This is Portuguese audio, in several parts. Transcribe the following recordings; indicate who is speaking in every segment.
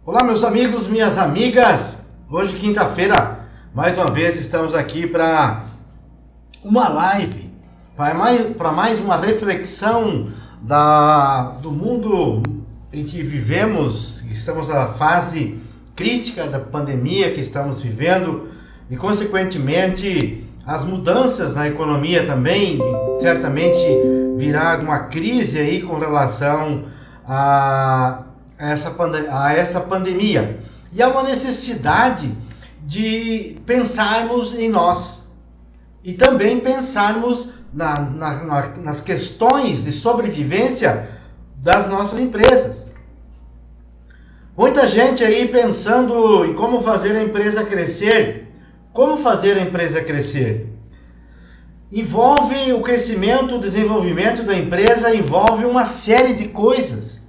Speaker 1: Olá, meus amigos, minhas amigas. Hoje, quinta-feira, mais uma vez estamos aqui para uma live, para mais uma reflexão do mundo em que vivemos. Estamos na fase crítica da pandemia que estamos vivendo e, consequentemente, as mudanças na economia também. Certamente virá uma crise aí com relação a essa pandemia. E há uma necessidade de pensarmos em nós e também pensarmos nas questões de sobrevivência das nossas empresas. Muita gente aí pensando em como fazer a empresa crescer. Como fazer a empresa crescer? Envolve o crescimento, o desenvolvimento da empresa, envolve uma série de coisas.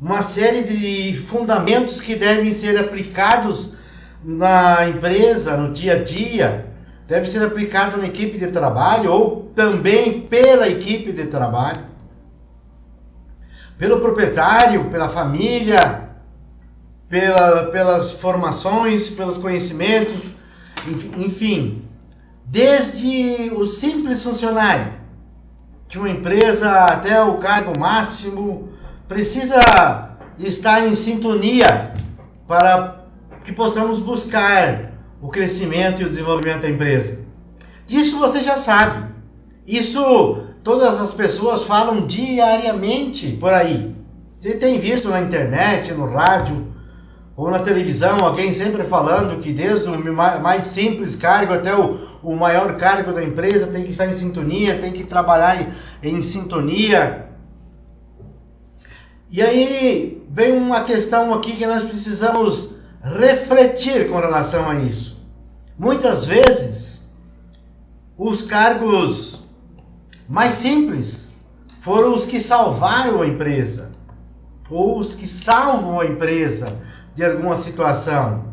Speaker 1: Uma série de fundamentos que devem ser aplicados na empresa, no dia a dia, deve ser aplicado na equipe de trabalho ou também pela equipe de trabalho, pelo proprietário, pela família, pelas formações, pelos conhecimentos, enfim, desde o simples funcionário de uma empresa até o cargo máximo, precisa estar em sintonia para que possamos buscar o crescimento e o desenvolvimento da empresa. Disso você já sabe. Isso todas as pessoas falam diariamente por aí. Você tem visto na internet, no rádio ou na televisão, alguém sempre falando que desde o mais simples cargo até o maior cargo da empresa tem que estar em sintonia, tem que trabalhar em sintonia. E aí vem uma questão aqui que nós precisamos refletir com relação a isso. Muitas vezes, os cargos mais simples foram os que salvaram a empresa, ou os que salvam a empresa de alguma situação.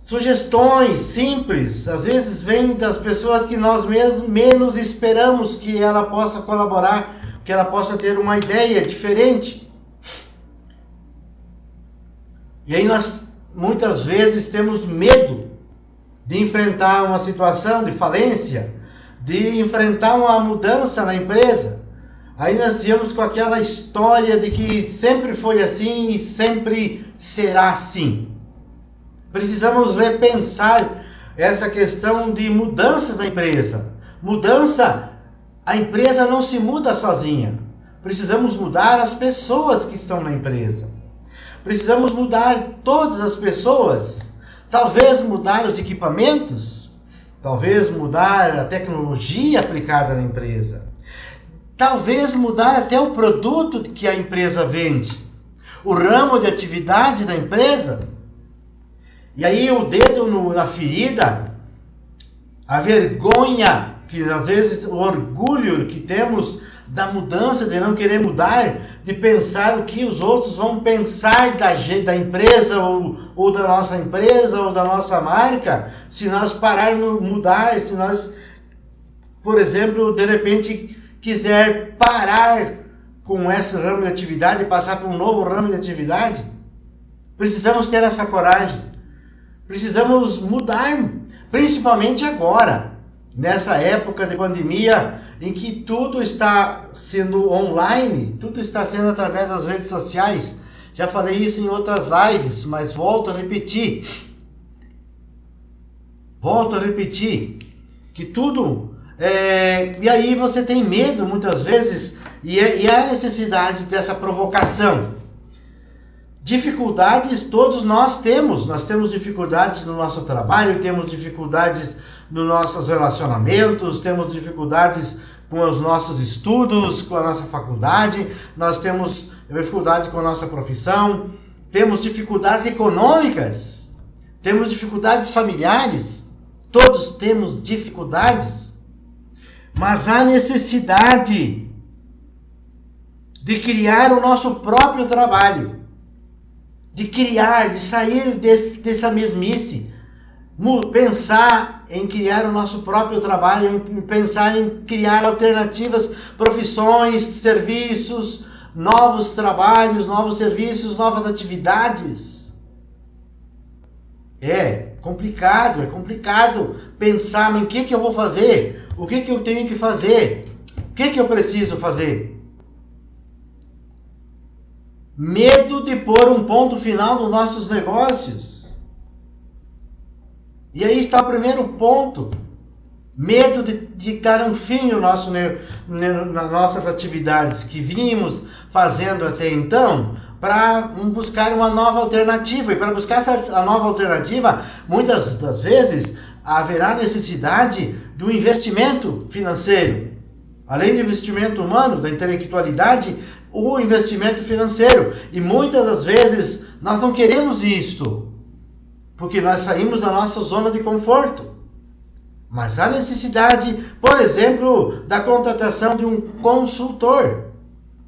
Speaker 1: Sugestões simples, às vezes vêm das pessoas que nós menos esperamos que ela possa colaborar, que ela possa ter uma ideia diferente. E aí nós muitas vezes temos medo de enfrentar uma situação de falência, de enfrentar uma mudança na empresa. Aí nós viemos com aquela história de que sempre foi assim e sempre será assim. Precisamos repensar essa questão de mudanças na empresa. A empresa não se muda sozinha. Precisamos mudar as pessoas que estão na empresa. Precisamos mudar todas as pessoas. Talvez mudar os equipamentos. Talvez mudar a tecnologia aplicada na empresa. Talvez mudar até o produto que a empresa vende. O ramo de atividade da empresa. E aí o dedo na ferida, a vergonha, que às vezes o orgulho que temos da mudança, de não querer mudar, de pensar o que os outros vão pensar da empresa ou da nossa empresa ou da nossa marca, se nós pararmos de mudar, se nós, por exemplo, de repente quiser parar com esse ramo de atividade e passar para um novo ramo de atividade. Precisamos ter essa coragem. Precisamos mudar, principalmente agora. Nessa época de pandemia, em que tudo está sendo online, tudo está sendo através das redes sociais. Já falei isso em outras lives, mas volto a repetir. Que tudo... E aí você tem medo muitas vezes, e há a necessidade dessa provocação. Dificuldades todos nós temos. Nós temos dificuldades no nosso trabalho, temos dificuldades nos nossos relacionamentos, temos dificuldades com os nossos estudos, com a nossa faculdade, nós temos dificuldade com a nossa profissão, temos dificuldades econômicas, temos dificuldades familiares, todos temos dificuldades, mas há necessidade de criar o nosso próprio trabalho, de sair dessa mesmice, pensar em criar o nosso próprio trabalho, em pensar em criar alternativas, profissões, serviços, novos trabalhos, novos serviços, novas atividades. É complicado pensar em o que eu vou fazer, o que eu tenho que fazer, o que eu preciso fazer. Medo de pôr um ponto final nos nossos negócios. E aí está o primeiro ponto. Medo de dar um fim no nas nossas atividades que vínhamos fazendo até então, para buscar uma nova alternativa. E para buscar a nova alternativa, muitas das vezes haverá necessidade do investimento financeiro. Além do investimento humano, da intelectualidade, o investimento financeiro. E muitas das vezes nós não queremos isto, porque nós saímos da nossa zona de conforto. Mas há necessidade, por exemplo, da contratação de um consultor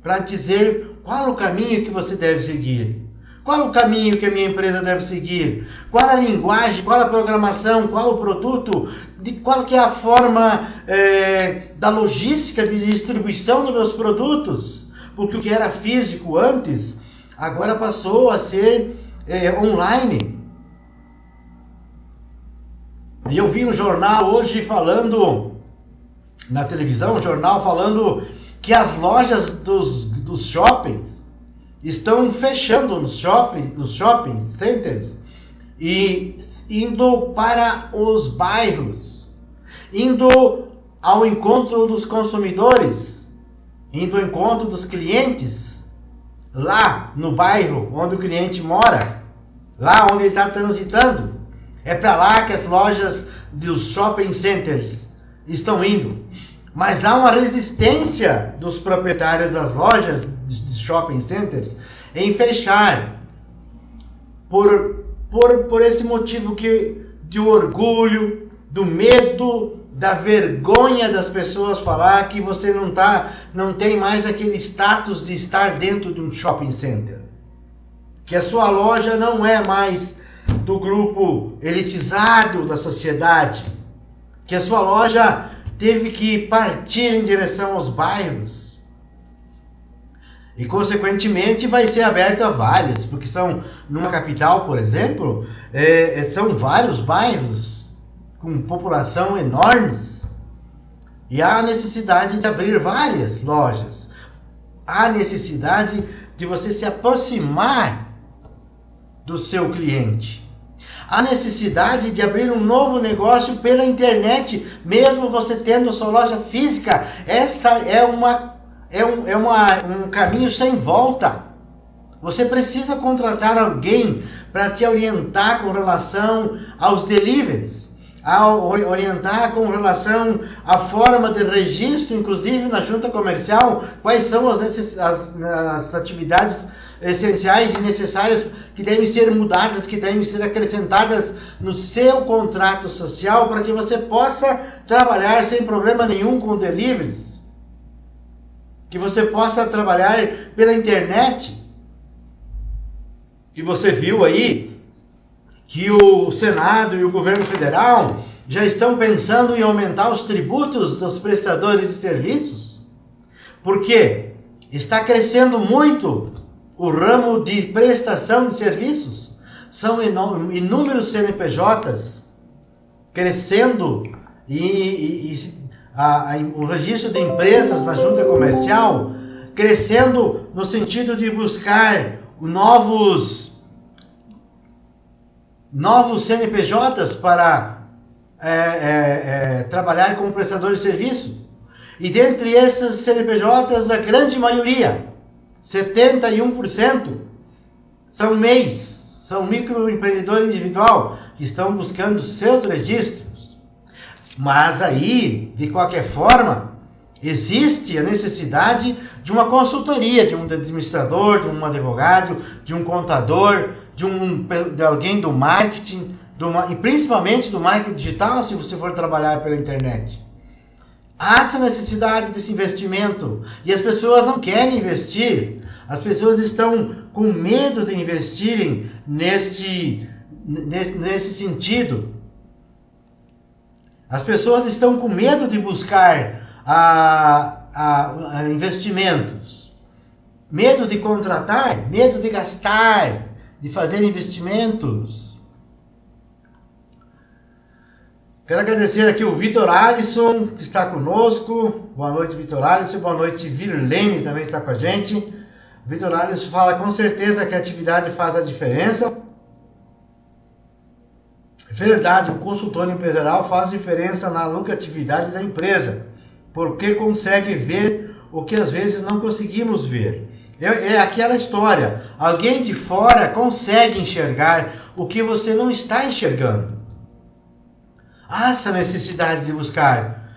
Speaker 1: para dizer qual o caminho que você deve seguir, qual o caminho que a minha empresa deve seguir, qual a linguagem, qual a programação, qual o produto, qual que é a forma da logística de distribuição dos meus produtos, porque o que era físico antes, agora passou a ser online. E eu vi um jornal hoje falando, na televisão, um jornal falando que as lojas dos shoppings estão fechando nos shopping centers e indo para os bairros, indo ao encontro dos consumidores, indo ao encontro dos clientes, lá no bairro onde o cliente mora, lá onde ele está transitando. É para lá que as lojas dos shopping centers estão indo. Mas há uma resistência dos proprietários das lojas de shopping centers em fechar. Por esse motivo de orgulho, do medo, da vergonha das pessoas falar que você não tem mais aquele status de estar dentro de um shopping center. Que a sua loja não é mais do grupo elitizado da sociedade, que a sua loja teve que partir em direção aos bairros e consequentemente vai ser aberta a várias, porque são numa capital, por exemplo, são vários bairros com população enormes e há necessidade de abrir várias lojas, há necessidade de você se aproximar do seu cliente. Há necessidade de abrir um novo negócio pela internet, mesmo você tendo a sua loja física. Essa é um caminho sem volta. Você precisa contratar alguém para te orientar com relação aos deliveries, a orientar com relação à forma de registro, inclusive na junta comercial, quais são as atividades essenciais e necessárias que devem ser mudadas, que devem ser acrescentadas no seu contrato social para que você possa trabalhar sem problema nenhum com deliveries, que você possa trabalhar pela internet. E você viu aí que o Senado e o governo federal já estão pensando em aumentar os tributos dos prestadores de serviços, porque está crescendo muito o ramo de prestação de serviços. São inúmeros CNPJs crescendo e o registro de empresas na junta comercial crescendo no sentido de buscar novos CNPJs para trabalhar como prestador de serviço. E dentre esses CNPJs, a grande maioria, 71%, são MEIs, são microempreendedor individual, que estão buscando seus registros. Mas aí, de qualquer forma, existe a necessidade de uma consultoria, de um administrador, de um advogado, de um contador, de alguém do marketing, e principalmente do marketing digital, se você for trabalhar pela internet. Há essa necessidade desse investimento e as pessoas não querem investir. As pessoas estão com medo de investirem nesse sentido. As pessoas estão com medo de buscar investimentos. Medo de contratar, medo de gastar, de fazer investimentos. Quero agradecer aqui o Vitor Alisson, que está conosco. Boa noite, Vitor Alisson. Boa noite, Virlene, também está com a gente. O Vitor Alisson fala, com certeza a criatividade faz a diferença. Verdade, o consultor empresarial faz diferença na lucratividade da empresa, porque consegue ver o que às vezes não conseguimos ver. É aquela história, alguém de fora consegue enxergar o que você não está enxergando. Há essa necessidade de buscar.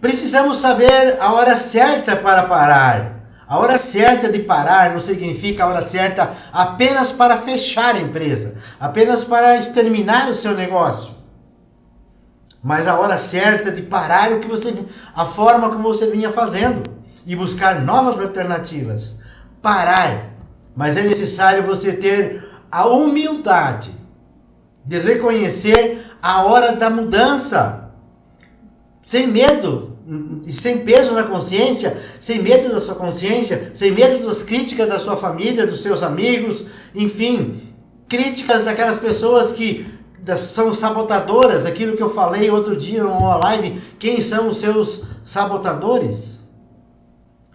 Speaker 1: Precisamos saber a hora certa para parar. A hora certa de parar não significa a hora certa apenas para fechar a empresa, apenas para exterminar o seu negócio. Mas a hora certa de parar a forma como você vinha fazendo e buscar novas alternativas. Parar. Mas é necessário você ter a humildade de reconhecer a hora da mudança, sem medo e sem peso na consciência, sem medo da sua consciência, sem medo das críticas da sua família, dos seus amigos, enfim, críticas daquelas pessoas que são sabotadoras, aquilo que eu falei outro dia numa live. Quem são os seus sabotadores?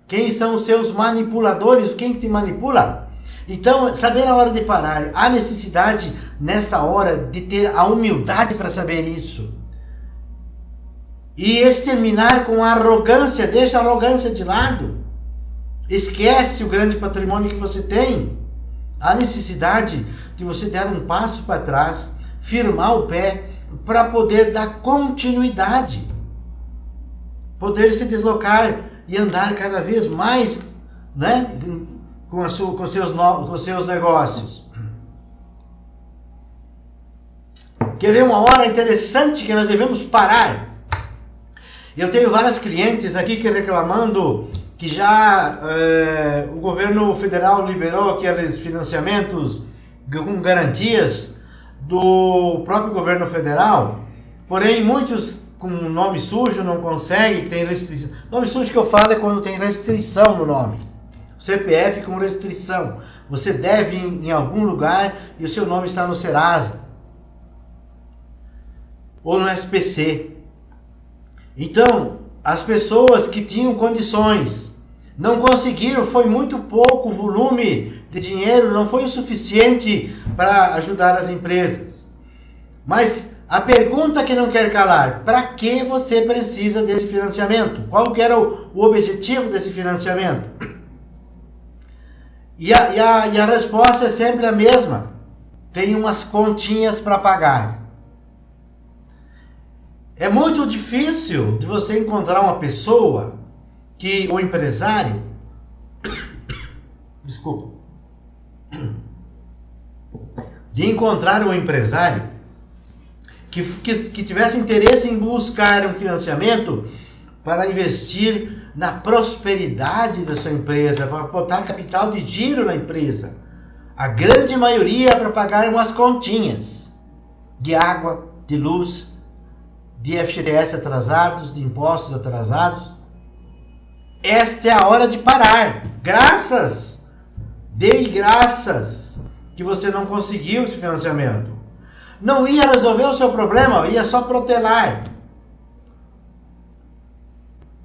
Speaker 1: Quem são os seus manipuladores? Quem te manipula? Então, saber a hora de parar. Há necessidade nessa hora de ter a humildade para saber isso. E exterminar com a arrogância. Deixa a arrogância de lado. Esquece o grande patrimônio que você tem. Há necessidade de você dar um passo para trás, firmar o pé, para poder dar continuidade. Poder se deslocar e andar cada vez mais, né, com seus negócios. Quer ver uma hora interessante que nós devemos parar? Eu tenho vários clientes aqui que reclamando que já o governo federal liberou aqueles financiamentos com garantias do próprio governo federal, porém muitos com nome sujo não conseguem, tem restrição. Nome sujo que eu falo é quando tem restrição no nome. CPF com restrição. Você deve em algum lugar e o seu nome está no Serasa ou no SPC. Então, as pessoas que tinham condições não conseguiram, foi muito pouco volume de dinheiro, não foi o suficiente para ajudar as empresas. Mas a pergunta que não quer calar, para que você precisa desse financiamento? Qual que era o objetivo desse financiamento? E a resposta é sempre a mesma. Tem umas continhas para pagar. É muito difícil de você encontrar uma pessoa que o empresário... Desculpa. De encontrar um empresário que tivesse interesse em buscar um financiamento para investir na prosperidade da sua empresa, para botar capital de giro na empresa. A grande maioria é para pagar umas continhas de água, de luz, de FGTS atrasados, de impostos atrasados. Esta é a hora de parar. Dê graças que você não conseguiu esse financiamento. Não ia resolver o seu problema, ia só protelar.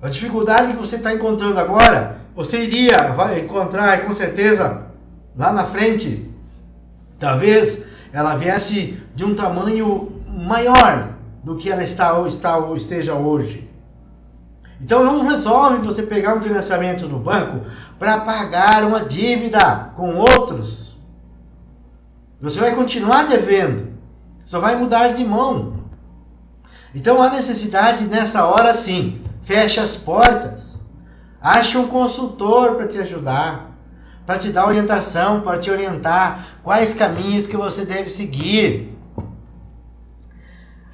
Speaker 1: A dificuldade que você está encontrando agora, você vai encontrar com certeza lá na frente. Talvez ela viesse de um tamanho maior do que ela esteja hoje. Então não resolve você pegar um financiamento no banco para pagar uma dívida com outros. Você vai continuar devendo. Só vai mudar de mão. Então há necessidade nessa hora sim. Feche as portas. Ache um consultor para te ajudar. Para te dar orientação, para te orientar quais caminhos que você deve seguir.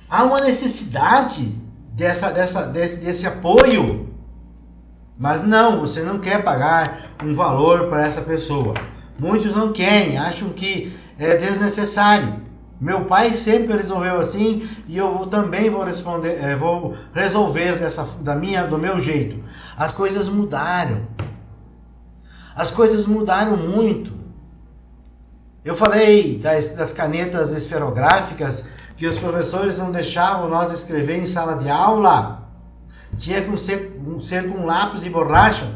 Speaker 1: Há uma necessidade desse apoio. Mas não, você não quer pagar um valor para essa pessoa. Muitos não querem, acham que é desnecessário. Meu pai sempre resolveu assim e eu também vou resolver do meu jeito. As coisas mudaram. As coisas mudaram muito. Eu falei das canetas esferográficas, que os professores não deixavam nós escrever em sala de aula. Tinha que ser com lápis e borracha.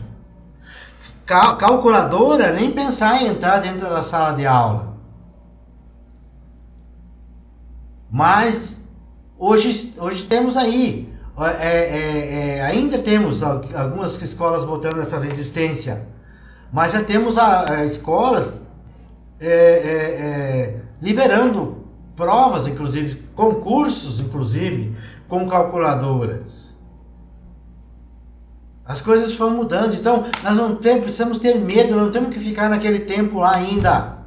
Speaker 1: Calculadora, nem pensar em entrar dentro da sala de aula. Mas hoje temos aí, ainda temos algumas escolas botando essa resistência, mas já temos escolas liberando provas, inclusive concursos, inclusive com calculadoras. As coisas vão mudando, então nós precisamos ter medo, não temos que ficar naquele tempo lá ainda.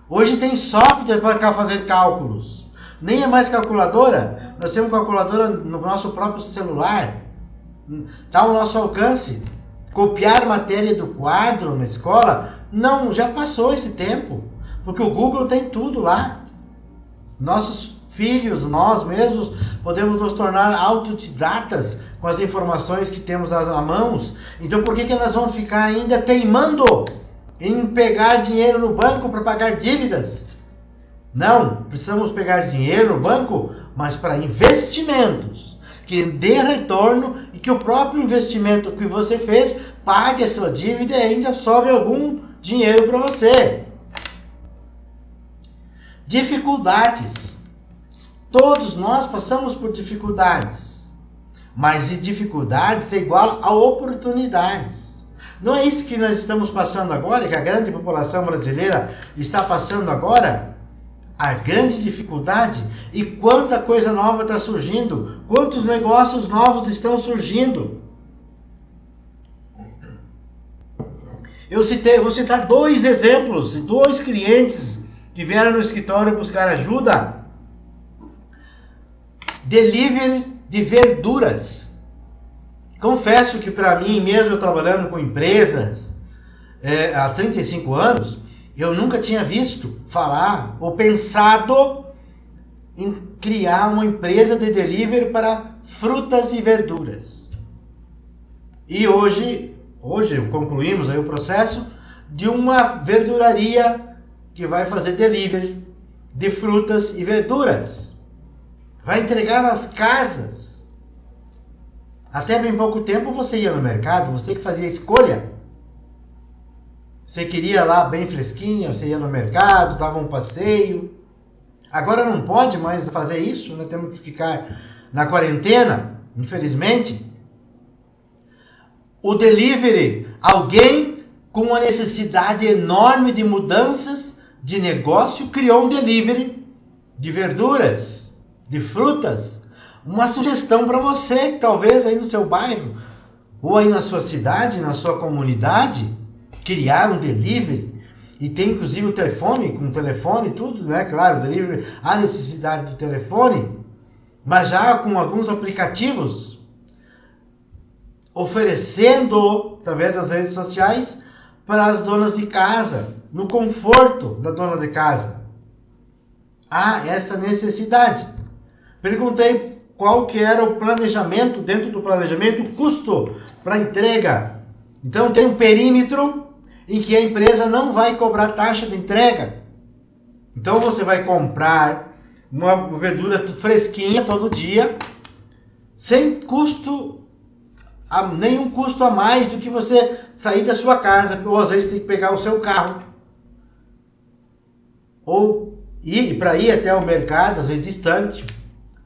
Speaker 1: Hoje tem software para fazer cálculos. Nem é mais calculadora, nós temos calculadora no nosso próprio celular. Está ao nosso alcance. Copiar matéria do quadro na escola, não, já passou esse tempo. Porque o Google tem tudo lá. Nossos filhos, nós mesmos, podemos nos tornar autodidatas com as informações que temos à mãos. Então por que nós vamos ficar ainda teimando em pegar dinheiro no banco para pagar dívidas? Não, precisamos pegar dinheiro no banco, mas para investimentos, que dê retorno e que o próprio investimento que você fez pague a sua dívida e ainda sobre algum dinheiro para você. Dificuldades. Todos nós passamos por dificuldades, mas dificuldades é igual a oportunidades. Não é isso que nós estamos passando agora, que a grande população brasileira está passando agora? A grande dificuldade, e quanta coisa nova está surgindo, quantos negócios novos estão surgindo. Vou citar 2 exemplos, 2 clientes que vieram no escritório buscar ajuda. Delivery de verduras. Confesso que para mim, mesmo eu trabalhando com empresas há 35 anos, eu nunca tinha visto falar ou pensado em criar uma empresa de delivery para frutas e verduras. E hoje concluímos aí o processo de uma verduraria que vai fazer delivery de frutas e verduras. Vai entregar nas casas. Até bem pouco tempo você ia no mercado, você que fazia a escolha. Você queria lá bem fresquinha, você ia no mercado, dava um passeio. Agora não pode mais fazer isso, nós temos que ficar na quarentena, infelizmente. O delivery, alguém com uma necessidade enorme de mudanças de negócio, criou um delivery de verduras, de frutas. Uma sugestão para você, talvez aí no seu bairro, ou aí na sua cidade, na sua comunidade, criar um delivery. E tem inclusive o telefone, com o telefone e tudo, né? Claro, o delivery, há necessidade do telefone, mas já com alguns aplicativos, oferecendo, através das redes sociais, para as donas de casa, no conforto da dona de casa. Há essa necessidade. Perguntei qual que era o planejamento, dentro do planejamento, o custo para entrega. Então tem um perímetro em que a empresa não vai cobrar taxa de entrega. Então você vai comprar uma verdura fresquinha todo dia, sem custo, nenhum custo a mais do que você sair da sua casa, ou às vezes tem que pegar o seu carro, ou ir para ir até o mercado, às vezes distante,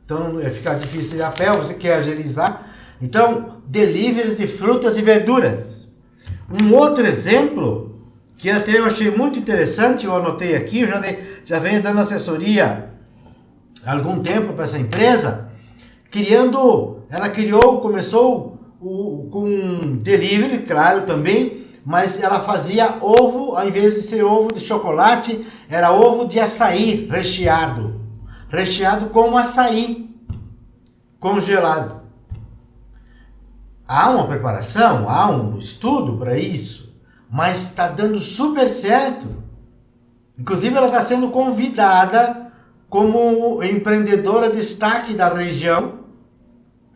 Speaker 1: então fica difícil ir a pé, você quer agilizar. Então, deliveries de frutas e verduras. Um outro exemplo, que até eu achei muito interessante, eu anotei aqui, eu já venho dando assessoria há algum tempo para essa empresa, começou com delivery, claro, também, mas ela fazia ovo, ao invés de ser ovo de chocolate, era ovo de açaí recheado com açaí congelado. Há uma preparação, há um estudo para isso, mas está dando super certo. Inclusive ela está sendo convidada como empreendedora destaque da região,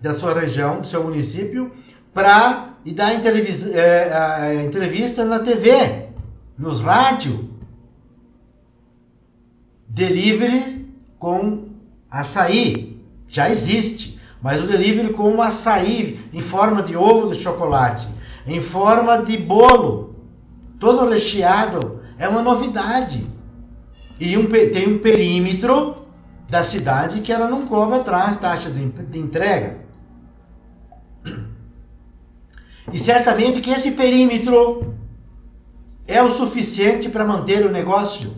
Speaker 1: da sua região, do seu município, para e dá entrevista na TV, nos rádios. Delivery com açaí, já existe. Mas o delivery com um açaí em forma de ovo de chocolate, em forma de bolo, todo recheado, é uma novidade. E tem um perímetro da cidade que ela não cobra taxa de entrega. E certamente que esse perímetro é o suficiente para manter o negócio.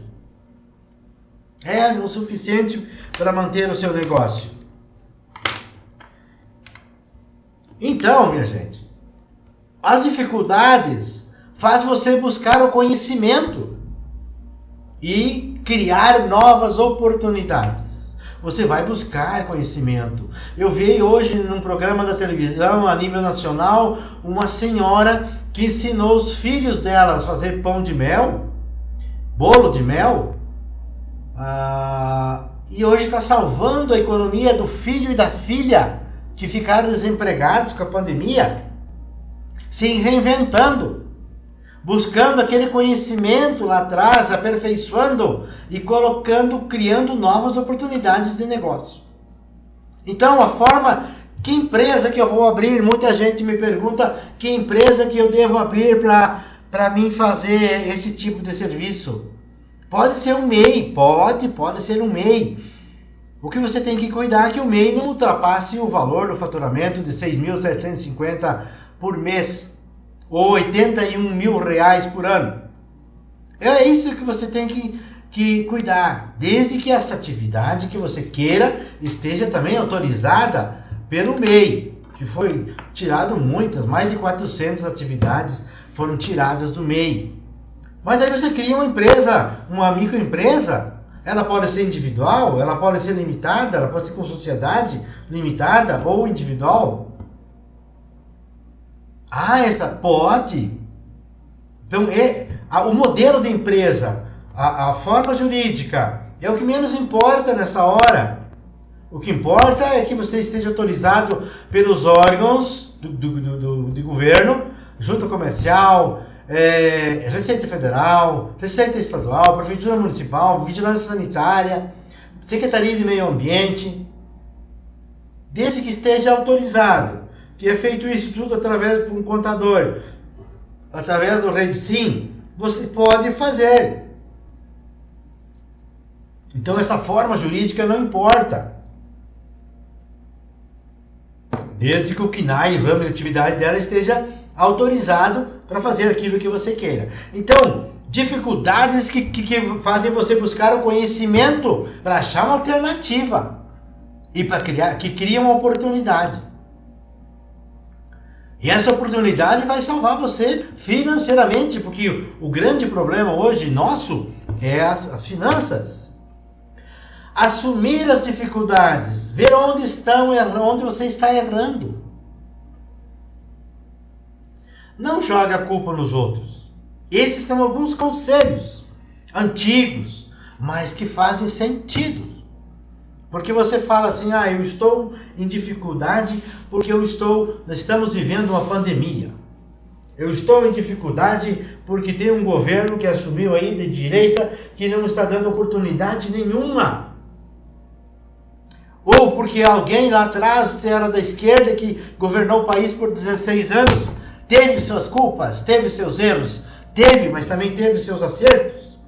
Speaker 1: É o suficiente para manter o seu negócio. Então, minha gente, as dificuldades faz você buscar o conhecimento e criar novas oportunidades. Você vai buscar conhecimento. Eu vi hoje num programa da televisão a nível nacional uma senhora que ensinou os filhos dela a fazer pão de mel, bolo de mel, e hoje está salvando a economia do filho e da filha que ficaram desempregados com a pandemia, se reinventando, buscando aquele conhecimento lá atrás, aperfeiçoando e criando novas oportunidades de negócio. Então, que empresa que eu vou abrir? Muita gente me pergunta que empresa que eu devo abrir para mim fazer esse tipo de serviço. Pode ser um MEI, pode ser um MEI. O que você tem que cuidar é que o MEI não ultrapasse o valor do faturamento de 6.750 por mês ou 81 mil reais por ano. É isso que você tem que cuidar, desde que essa atividade que você queira esteja também autorizada pelo MEI, que foi tirado mais de 400 atividades foram tiradas do MEI. Mas aí você cria uma empresa, uma microempresa. Ela pode ser individual, ela pode ser limitada, ela pode ser com sociedade limitada ou individual. Essa pode. Então, o modelo de empresa, a forma jurídica, é o que menos importa nessa hora. O que importa é que você esteja autorizado pelos órgãos do governo, junta comercial, Receita Federal, Receita Estadual, Prefeitura Municipal, Vigilância Sanitária, Secretaria de Meio Ambiente, desde que esteja autorizado, que é feito isso tudo através de um contador, através do REDSIM, você pode fazer. Então essa forma jurídica não importa, desde que o CNAE, o ramo de atividade dela, esteja autorizado para fazer aquilo que você queira. Então, dificuldades que fazem você buscar o conhecimento para achar uma alternativa e que cria uma oportunidade. E essa oportunidade vai salvar você financeiramente, porque o grande problema hoje nosso é as finanças. Assumir as dificuldades, ver onde você está errando. Não jogue a culpa nos outros. Esses são alguns conselhos antigos, mas que fazem sentido. Porque você fala assim, eu estou em dificuldade porque estamos vivendo uma pandemia. Eu estou em dificuldade porque tem um governo que assumiu aí de direita que não está dando oportunidade nenhuma. Ou porque alguém lá atrás era da esquerda que governou o país por 16 anos, teve suas culpas, teve seus erros, mas também teve seus acertos.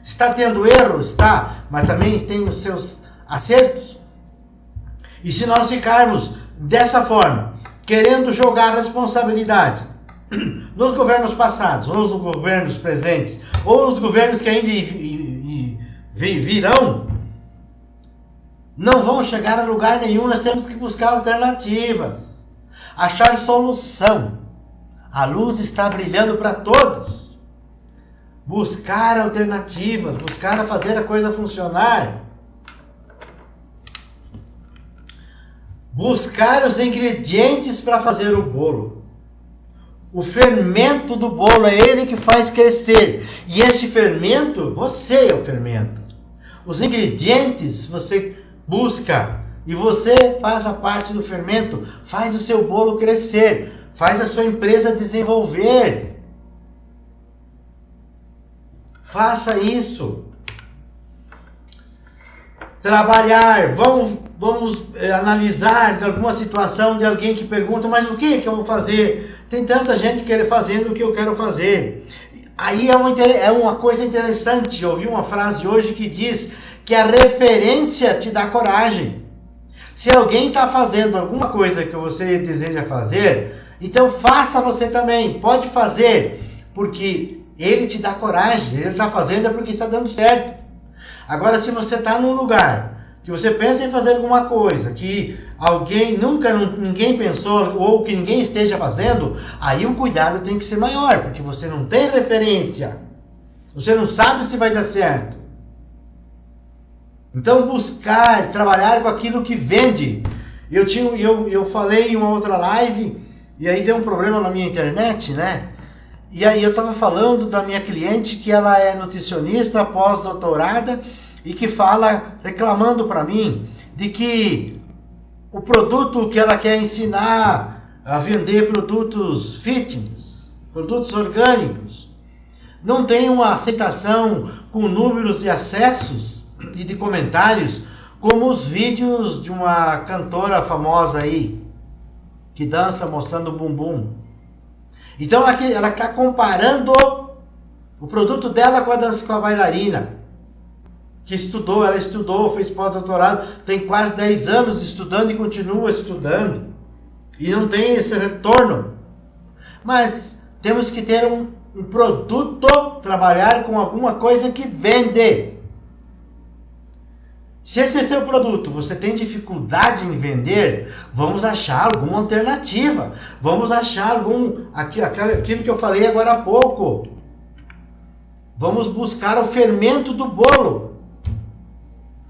Speaker 1: Está tendo erros, está, mas também tem os seus acertos. E se nós ficarmos dessa forma, querendo jogar responsabilidade nos governos passados, ou nos governos presentes, ou nos governos que ainda virão, não vamos chegar a lugar nenhum. Nós temos que buscar alternativas, achar solução. A luz está brilhando para todos. Buscar alternativas, buscar a fazer a coisa funcionar. Buscar os ingredientes para fazer o bolo. O fermento do bolo é ele que faz crescer. E esse fermento, você é o fermento. Os ingredientes você busca e você faz a parte do fermento, faz o seu bolo crescer, Faz a sua empresa desenvolver. Faça isso. Trabalhar. Vamos analisar alguma situação de alguém que pergunta, mas o que eu vou fazer? Tem tanta gente fazendo o que eu quero fazer. Aí é uma coisa interessante. Eu ouvi uma frase hoje que diz que a referência te dá coragem. Se alguém está fazendo alguma coisa que você deseja fazer, então faça você também. Pode fazer, porque ele te dá coragem. Ele está fazendo é porque está dando certo. Agora, se você está num lugar que você pensa em fazer alguma coisa que ninguém pensou ou que ninguém esteja fazendo, aí o cuidado tem que ser maior, porque você não tem referência. Você não sabe se vai dar certo. Então buscar, trabalhar com aquilo que vende. Eu falei em uma outra live, e aí deu um problema na minha internet, né? E aí eu estava falando da minha cliente, que ela é nutricionista pós-doutorada, e que fala, reclamando para mim, de que o produto que ela quer ensinar a vender, produtos fitness, produtos orgânicos, não tem uma aceitação com números de acessos e de comentários, como os vídeos de uma cantora famosa aí, que dança mostrando o bumbum. Então ela está comparando o produto dela com a bailarina, que ela estudou, fez pós-doutorado, tem quase 10 anos estudando e continua estudando. E não tem esse retorno. Mas temos que ter um produto, trabalhar com alguma coisa que vende. Se esse seu produto você tem dificuldade em vender, vamos achar alguma alternativa. Vamos achar aquilo que eu falei agora há pouco. Vamos buscar o fermento do bolo.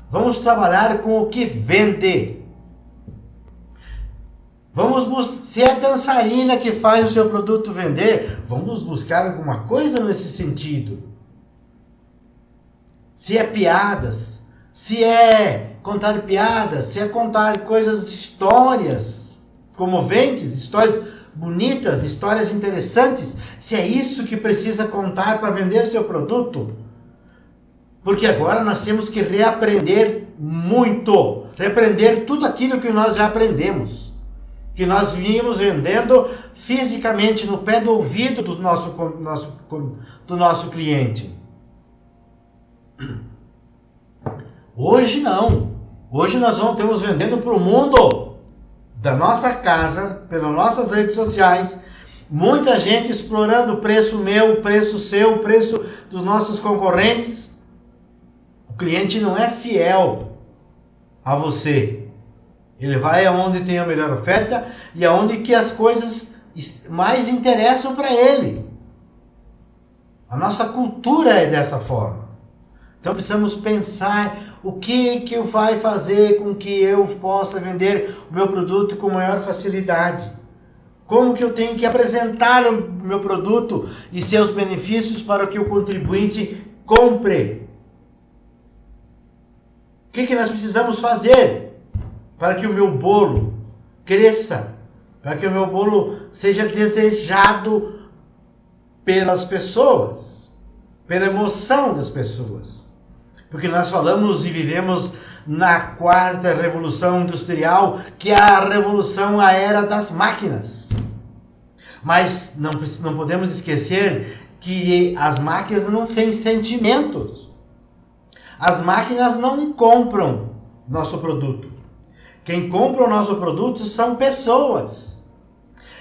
Speaker 1: Vamos trabalhar com o que vende. Se é dançarina que faz o seu produto vender, vamos buscar alguma coisa nesse sentido. Se é piadas, se é contar piadas, se é contar histórias comoventes, histórias bonitas, histórias interessantes, se é isso que precisa contar para vender o seu produto. Porque agora nós temos que reaprender muito, reaprender tudo aquilo que nós já aprendemos, que nós vínhamos vendendo fisicamente no pé do ouvido do nosso cliente. Hoje não. Hoje nós estamos vendendo para o mundo, da nossa casa, pelas nossas redes sociais, muita gente explorando o preço meu, o preço seu, o preço dos nossos concorrentes. O cliente não é fiel a você. Ele vai aonde tem a melhor oferta e aonde que as coisas mais interessam para ele. A nossa cultura é dessa forma. Então precisamos pensar o que vai fazer com que eu possa vender o meu produto com maior facilidade. Como que eu tenho que apresentar o meu produto e seus benefícios para que o contribuinte compre. O que nós precisamos fazer para que o meu bolo cresça, para que o meu bolo seja desejado pelas pessoas, pela emoção das pessoas. Porque nós falamos e vivemos na quarta revolução industrial, que é a revolução, a era das máquinas. Mas não podemos esquecer que as máquinas não têm sentimentos. As máquinas não compram nosso produto. Quem compra o nosso produto são pessoas.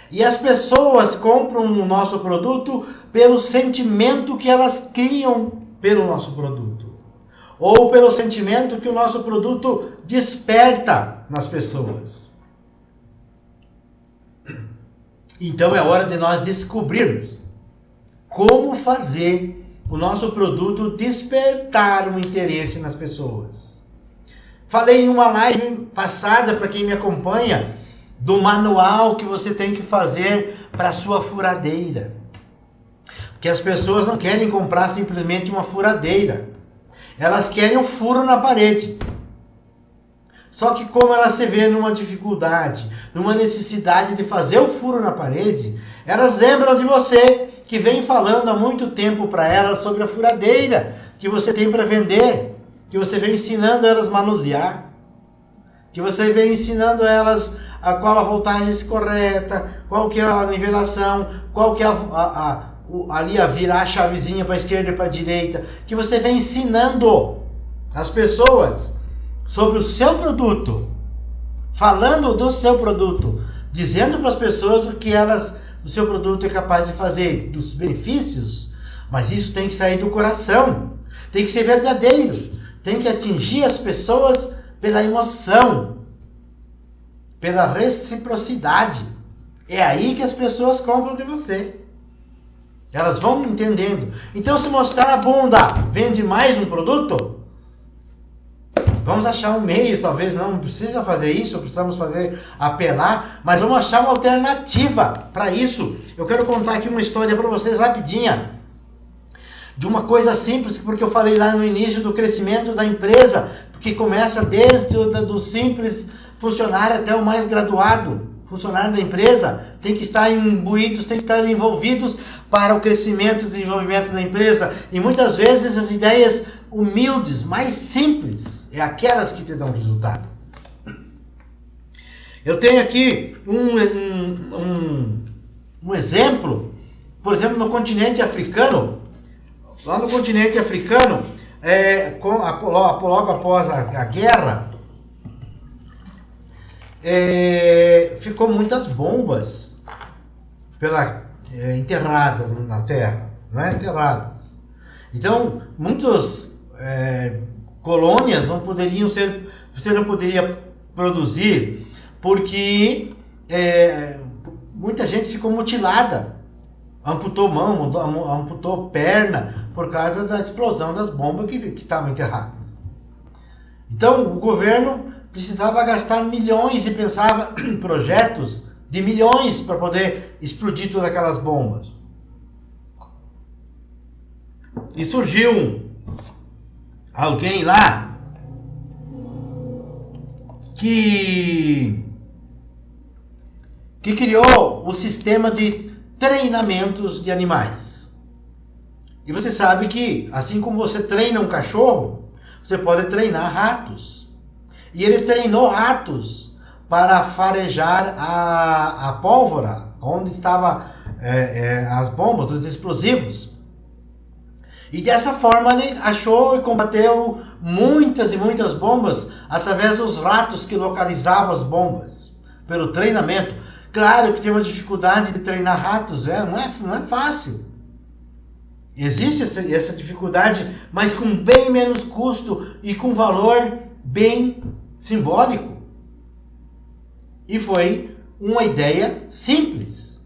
Speaker 1: E as pessoas compram o nosso produto pelo sentimento que elas criam pelo nosso produto. Ou pelo sentimento que o nosso produto desperta nas pessoas. Então é hora de nós descobrirmos como fazer o nosso produto despertar um interesse nas pessoas. Falei em uma live passada, para quem me acompanha, do manual que você tem que fazer para a sua furadeira. Porque as pessoas não querem comprar simplesmente uma furadeira. Elas querem um furo na parede. Só que como ela se vê numa dificuldade, numa necessidade de fazer o furo na parede, elas lembram de você, que vem falando há muito tempo para elas sobre a furadeira que você tem para vender, que você vem ensinando elas a manusear, que você vem ensinando elas a qual a voltagem correta, qual que é a nivelação, qual que é ali a virar a chavezinha para a esquerda e para a direita, que você vem ensinando as pessoas sobre o seu produto, falando do seu produto, dizendo para as pessoas o seu produto é capaz de fazer, dos benefícios, mas isso tem que sair do coração, tem que ser verdadeiro, tem que atingir as pessoas pela emoção, pela reciprocidade. É aí que as pessoas compram de você. Elas vão entendendo. Então, se mostrar a bunda vende mais um produto, vamos achar um meio, talvez não precisa fazer isso, precisamos apelar, mas vamos achar uma alternativa para isso. Eu quero contar aqui uma história para vocês rapidinha, de uma coisa simples, porque eu falei lá no início do crescimento da empresa, que começa desde do simples funcionário até o mais graduado. Funcionário da empresa tem que estar imbuídos, tem que estar envolvidos para o crescimento e desenvolvimento da empresa. E muitas vezes as ideias humildes, mais simples, é aquelas que te dão resultado. Eu tenho aqui um exemplo, por exemplo, no continente africano. Lá no continente africano, logo após a guerra, ficou muitas bombas enterradas na terra, né? Enterradas. Então, muitas colônias você não poderia produzir, porque muita gente ficou mutilada. Amputou mão, amputou perna por causa da explosão das bombas que estavam enterradas. Então o governo precisava gastar milhões e pensava em projetos de milhões para poder explodir todas aquelas bombas. E surgiu alguém lá que criou o sistema de treinamentos de animais. E você sabe que, assim como você treina um cachorro, você pode treinar ratos. E ele treinou ratos para farejar a pólvora, onde estavam as bombas, os explosivos. E dessa forma ele achou e combateu muitas e muitas bombas através dos ratos que localizavam as bombas, pelo treinamento. Claro que tem uma dificuldade de treinar ratos, não é fácil. Existe essa dificuldade, mas com bem menos custo e com valor bem simbólico. E foi uma ideia simples,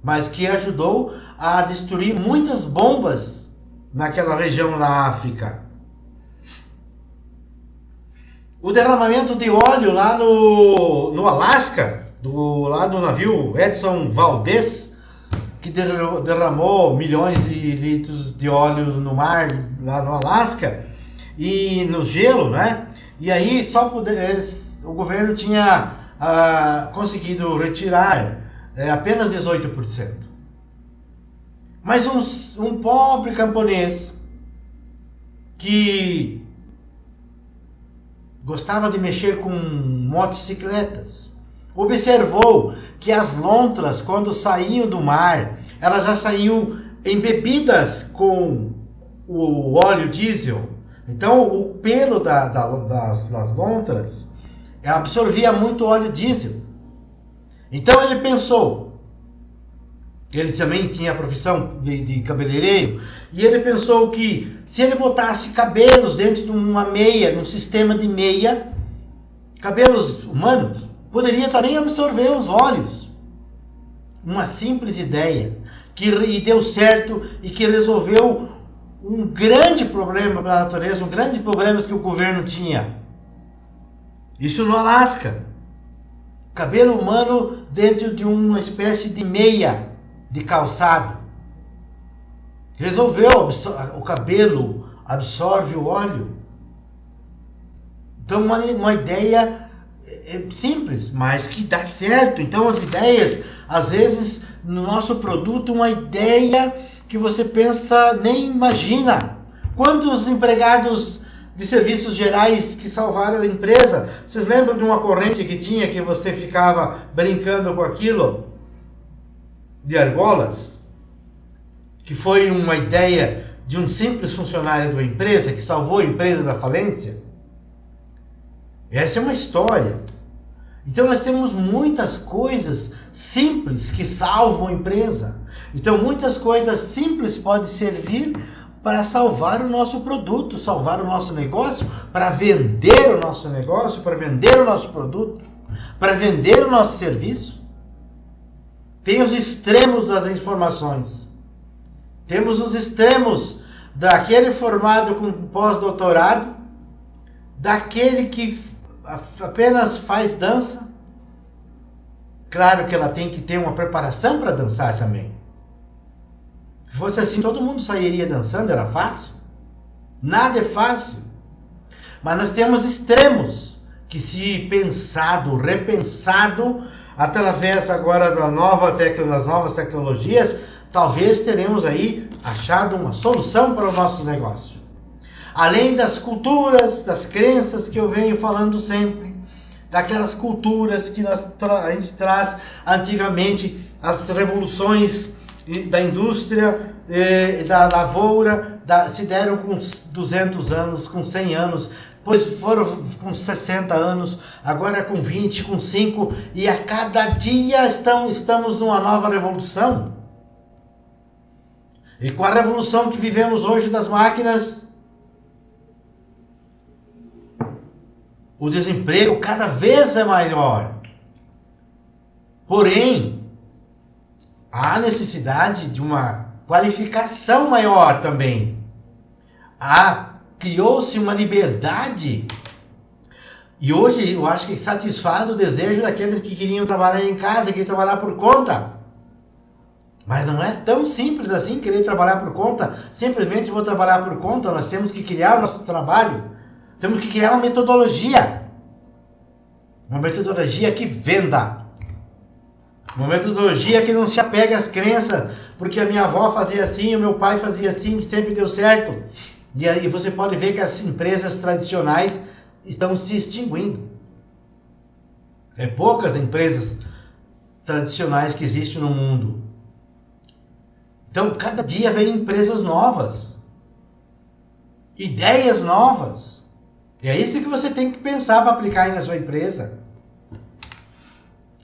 Speaker 1: mas que ajudou a destruir muitas bombas naquela região da África. O derramamento de óleo lá no Alasca, lá do navio Edson Valdez, que derramou milhões de litros de óleo no mar, lá no Alasca, e no gelo, né? E aí o governo tinha conseguido retirar apenas 18%. Mas um pobre camponês que gostava de mexer com motocicletas, observou que as lontras, quando saíam do mar, elas já saíam embebidas com o óleo diesel. Então o pelo das lontras absorvia muito óleo diesel. Então ele pensou, ele também tinha a profissão de cabeleireiro, e ele pensou que se ele botasse cabelos dentro de uma meia, num sistema de meia, cabelos humanos, poderia também absorver os óleos. Uma simples ideia e deu certo e que resolveu um grande problema para a natureza, um grande problema que o governo tinha. Isso no Alasca. Cabelo humano dentro de uma espécie de meia de calçado. Resolveu, o cabelo absorve o óleo. Então uma ideia simples, mas que dá certo. Então as ideias, às vezes no nosso produto, uma ideia que você pensa, nem imagina. Quantos empregados de serviços gerais que salvaram a empresa? Vocês lembram de uma corrente que tinha, que você ficava brincando com aquilo? De argolas? Que foi uma ideia de um simples funcionário de uma empresa que salvou a empresa da falência? Essa é uma história. Então nós temos muitas coisas simples que salvam a empresa. Então muitas coisas simples podem servir para salvar o nosso produto, salvar o nosso negócio, para vender o nosso negócio, para vender o nosso produto, para vender o nosso serviço. Tem os extremos das informações. Temos os extremos daquele formado com pós-doutorado, daquele que apenas faz dança. Claro que ela tem que ter uma preparação para dançar também. Se fosse assim, todo mundo sairia dançando, era fácil. Nada é fácil. Mas nós temos extremos que, se pensado, repensado, através agora das novas tecnologias, talvez teremos aí achado uma solução para o nosso negócio. Além das culturas, das crenças que eu venho falando sempre, daquelas culturas que a gente traz antigamente, as revoluções da indústria, da lavoura, se deram com 200 anos, com 100 anos, depois foram com 60 anos, agora com 20, com 5, e a cada dia estamos numa nova revolução. E com a revolução que vivemos hoje das máquinas, o desemprego cada vez é maior. Porém, há necessidade de uma qualificação maior também. Criou-se uma liberdade. E hoje eu acho que satisfaz o desejo daqueles que queriam trabalhar em casa, que queriam trabalhar por conta. Mas não é tão simples assim querer trabalhar por conta. Simplesmente vou trabalhar por conta. Nós temos que criar o nosso trabalho. Temos que criar uma metodologia. Uma metodologia que venda. Uma metodologia que não se apega às crenças. Porque a minha avó fazia assim, o meu pai fazia assim, que sempre deu certo. E aí você pode ver que as empresas tradicionais estão se extinguindo. É poucas empresas tradicionais que existem no mundo. Então, cada dia vem empresas novas. Ideias novas. E é isso que você tem que pensar para aplicar aí na sua empresa.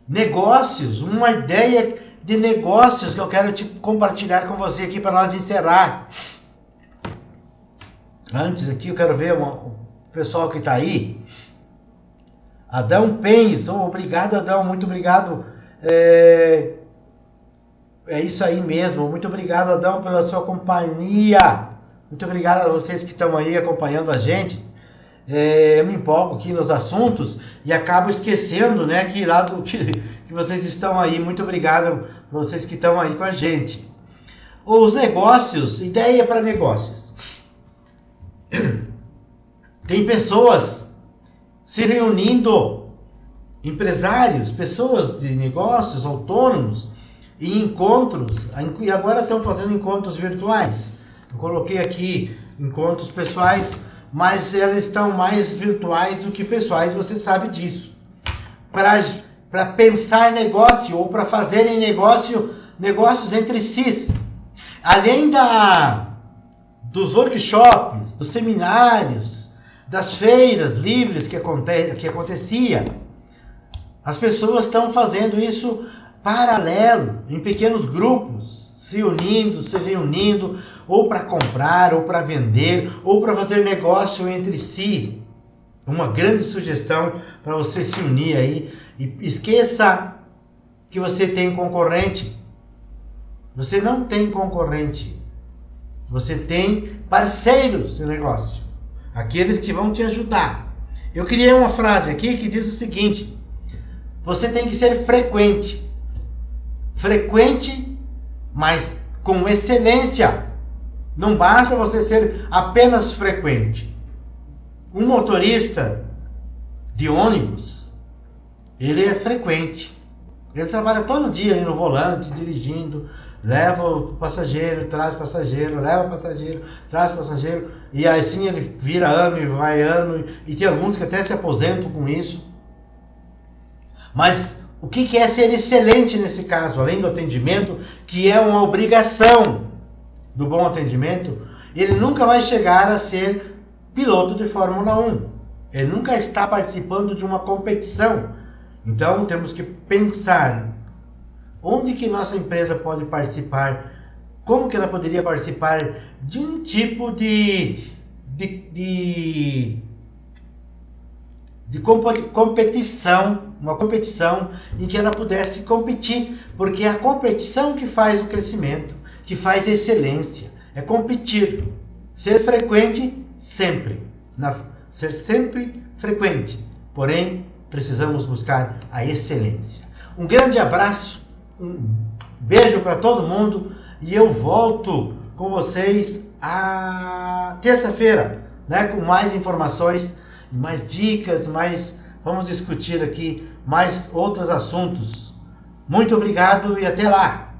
Speaker 1: Negócios, uma ideia de negócios que eu quero compartilhar com você aqui para nós encerrar. Antes aqui eu quero ver o pessoal que está aí. Adão Pens, obrigado Adão, muito obrigado. É isso aí mesmo, muito obrigado Adão pela sua companhia. Muito obrigado a vocês que estão aí acompanhando a gente. Eu me empolgo aqui nos assuntos e acabo esquecendo, né, que vocês estão aí. Muito obrigado para vocês que estão aí com a gente. Os negócios, ideia para negócios. Tem pessoas se reunindo, empresários, pessoas de negócios, autônomos, em encontros, e agora estão fazendo encontros virtuais. Eu coloquei aqui encontros pessoais, mas eles estão mais virtuais do que pessoais, você sabe disso. Para pensar negócio ou para fazerem negócios entre si. Além dos workshops, dos seminários, das feiras livres que acontecia, as pessoas estão fazendo isso paralelo, em pequenos grupos, se reunindo, ou para comprar, ou para vender, ou para fazer negócio entre si. Uma grande sugestão para você se unir aí. E esqueça que você tem concorrente. Você não tem concorrente. Você tem parceiros de negócio. Aqueles que vão te ajudar. Eu criei uma frase aqui que diz o seguinte: você tem que ser frequente. Frequente, mas com excelência. Não basta você ser apenas frequente. Um motorista de ônibus, ele é frequente. Ele trabalha todo dia aí no volante, dirigindo, leva o passageiro, traz passageiro, leva o passageiro, traz passageiro, e assim ele vira ano e vai ano, e tem alguns que até se aposentam com isso. Mas o que é ser excelente nesse caso? Além do atendimento, que é uma obrigação do bom atendimento, ele nunca vai chegar a ser piloto de Fórmula 1. Ele nunca está participando de uma competição. Então temos que pensar onde que nossa empresa pode participar, como que ela poderia participar de um tipo de competição, uma competição em que ela pudesse competir, porque é a competição que faz o crescimento, que faz a excelência, é competir, ser frequente sempre, ser sempre frequente, porém precisamos buscar a excelência. Um grande abraço, um beijo para todo mundo e eu volto com vocês a terça-feira, né, com mais informações, mais dicas, vamos discutir aqui mais outros assuntos. Muito obrigado e até lá!